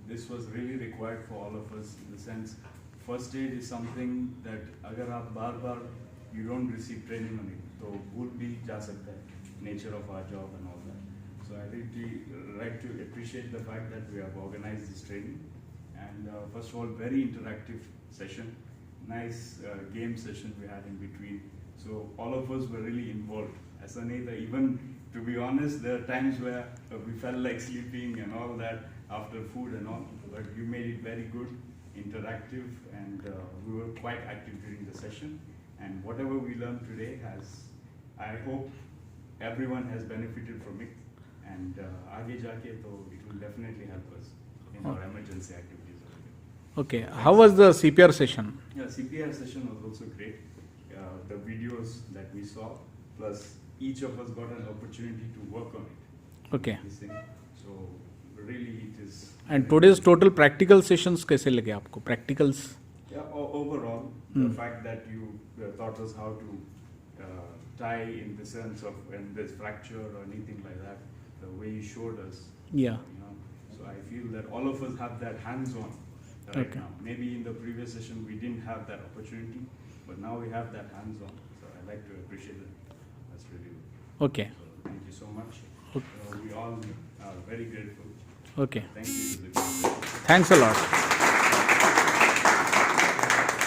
this was really required for all of us in the sense, first aid is something that अगर आप बार you don't receive training on it, तो भूल भी जा सकता है, nature of our job and all that. So I really like to appreciate the fact that we have organized this training, and first of all, very interactive session, nice game session we had in between. So all of us were really involved. As Anita, even to be honest, there are times where we felt like sleeping and all that after food and all, but you made it very good, interactive, and we were quite active during the session. And whatever we learned today I hope everyone has benefited from it. And आगे जाके तो it will definitely help us in our emergency activities. Okay, how was the CPR session? Yeah, CPR session was also great. The videos that we saw, plus each of us got an opportunity to work on it. Okay. This thing. So really it is. And today's total practical sessions कैसे लगे आपको? Practicals? Yeah, overall, the fact that you taught us how to tie in the sense of when there's fracture or anything like that, the way you showed us. Yeah. You know, so I feel that all of us have that hands-on right now. Maybe in the previous session we didn't have that opportunity, but now we have that hands-on. So I like to appreciate it. That's really good. Okay. So thank you so much. Okay. We all are very grateful. Okay. Thank you to the. Thanks a lot.